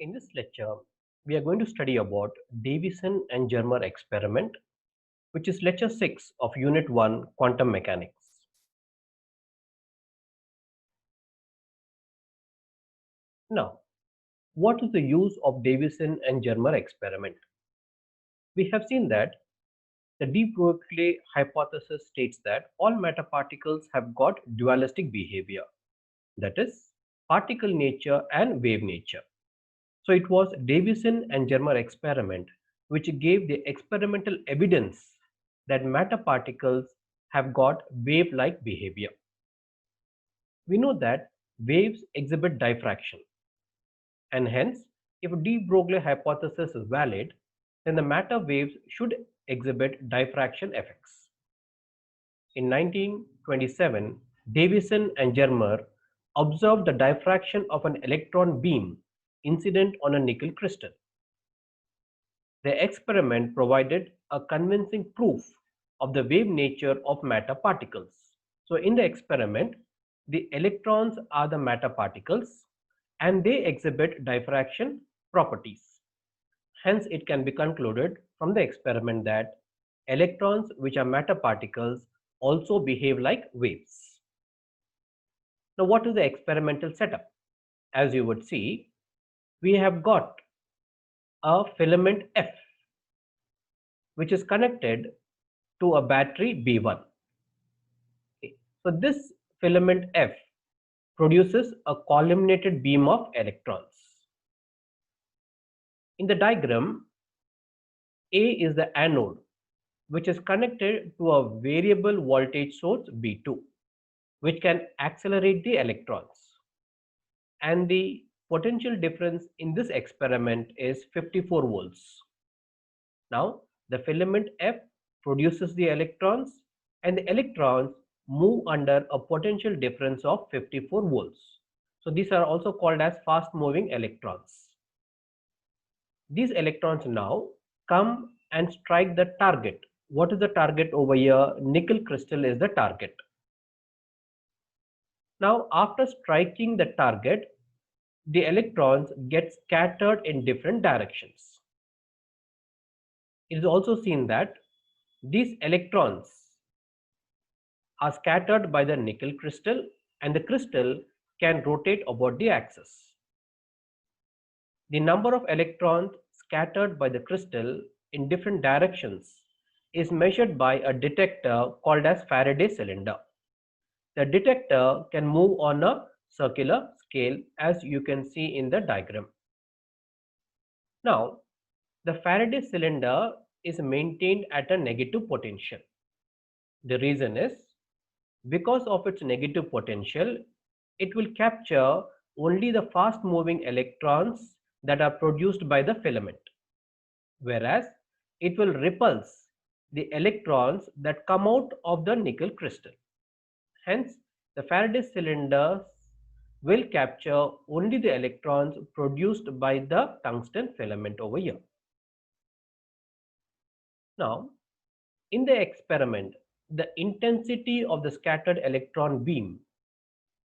In this lecture, we are going to study about Davisson and Germer experiment, which is lecture 6 of Unit 1 Quantum Mechanics. Now, what is the use of Davisson and Germer experiment? We have seen that the de Broglie hypothesis states that all matter particles have got dualistic behavior, that is, particle nature and wave nature. So it was Davisson and Germer experiment which gave the experimental evidence that matter particles have got wave-like behavior. We know that waves exhibit diffraction, and hence if de Broglie hypothesis is valid, then the matter waves should exhibit diffraction effects. In 1927, Davisson and Germer observed the diffraction of an electron beam incident on a nickel crystal. The experiment provided a convincing proof of the wave nature of matter particles. So in the experiment, the electrons are the matter particles and they exhibit diffraction properties. Hence, it can be concluded from the experiment that electrons, which are matter particles, also behave like waves. Now, what is the experimental setup? As you would see, we have got a filament F, which is connected to a battery B1. Okay. So this filament F produces a collimated beam of electrons. In the diagram, A is the anode, which is connected to a variable voltage source B2, which can accelerate the electrons. And the potential difference in this experiment is 54 volts. Now, the filament F produces the electrons and the electrons move under a potential difference of 54 volts. So these are also called as fast moving electrons. These electrons now come and strike the target. What is the target over here? Nickel crystal is the target. Now, after striking the target, the electrons get scattered in different directions. It is also seen that these electrons are scattered by the nickel crystal and the crystal can rotate about the axis. The number of electrons scattered by the crystal in different directions is measured by a detector called as Faraday cylinder. The detector can move on a circular scale, as you can see in the diagram. Now, the Faraday cylinder is maintained at a negative potential. The reason is because of its negative potential, it will capture only the fast moving electrons that are produced by the filament, whereas it will repulse the electrons that come out of the nickel crystal. Hence, the Faraday cylinder will capture only the electrons produced by the tungsten filament over here. Now, in the experiment, the intensity of the scattered electron beam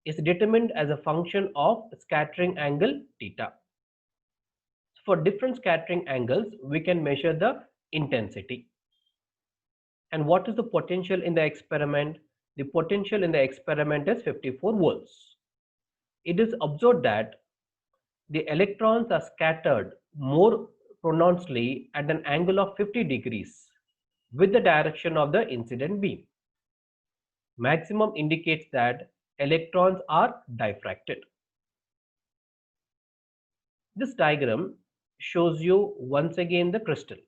is determined as a function of scattering angle theta. For different scattering angles, we can measure the intensity. And what is the potential in the experiment? The potential in the experiment is 54 volts. It is observed that the electrons are scattered more pronouncedly at an angle of 50 degrees with the direction of the incident beam. Maximum indicates that electrons are diffracted. This diagram shows you once again the crystal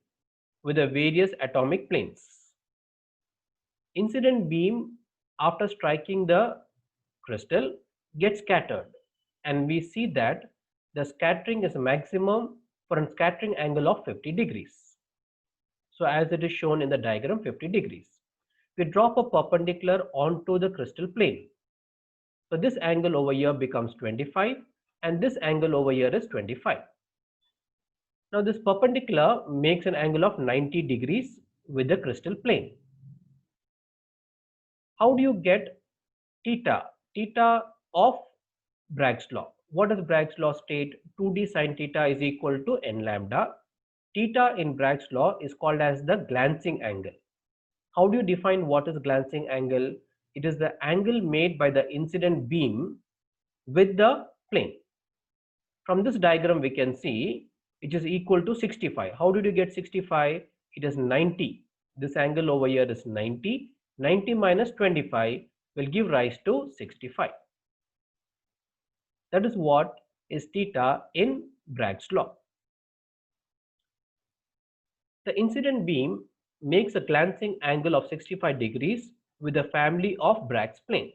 with the various atomic planes. Incident beam after striking the crystal gets scattered, and we see that the scattering is maximum for a scattering angle of 50 degrees. So as it is shown in the diagram, 50 degrees. We drop a perpendicular onto the crystal plane. So this angle over here becomes 25 and this angle over here is 25. Now this perpendicular makes an angle of 90 degrees with the crystal plane. How do you get theta? Theta of Bragg's law. what does Bragg's law state? 2d sine theta is equal to n lambda. Theta in Bragg's law is called as the glancing angle. How do you define what is glancing angle? It is the angle made by the incident beam with the plane. From this diagram we can see it is equal to 65. How did you get 65? It is 90. This angle over here is 90. 90 minus 25 will give rise to 65. That is what is theta in Bragg's law. The incident beam makes a glancing angle of 65 degrees with a family of Bragg's plane.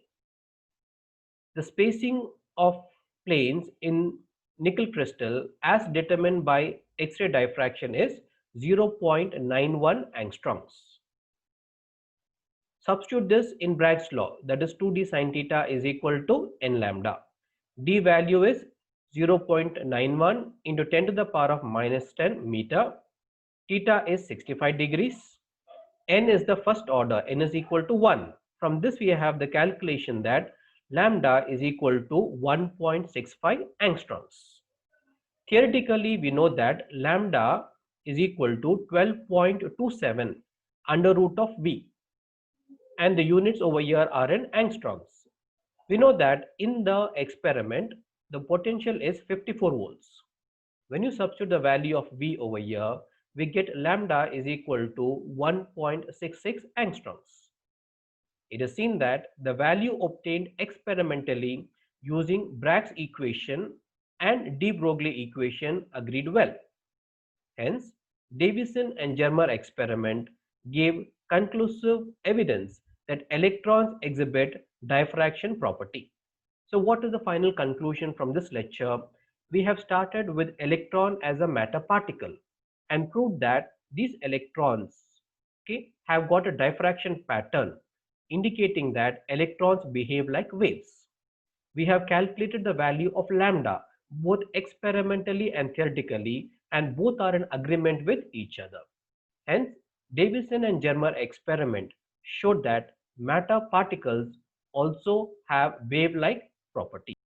The spacing of planes in nickel crystal as determined by X-ray diffraction is 0.91 angstroms. Substitute this in Bragg's law, that is 2d sine theta is equal to n lambda. D value is 0.91 into 10 to the power of minus 10 meter. Theta is 65 degrees. N is the first order, n is equal to 1. From this we have the calculation that lambda is equal to 1.65 angstroms. Theoretically, we know that lambda is equal to 12.27 under root of V, and the units over here are in angstroms. We know that in the experiment, the potential is 54 volts. When you substitute the value of V over here, we get lambda is equal to 1.66 angstroms. It is seen that the value obtained experimentally using Bragg's equation and de Broglie equation agreed well. Hence, Davisson and Germer experiment gave conclusive evidence that electrons exhibit diffraction property. So what is the final conclusion from this lecture? We have started with electron as a matter particle and proved that these electrons, have got a diffraction pattern indicating that electrons behave like waves. We have calculated the value of lambda both experimentally and theoretically, and both are in agreement with each other. Hence, Davisson and Germer experiment showed that matter particles also have wave-like property.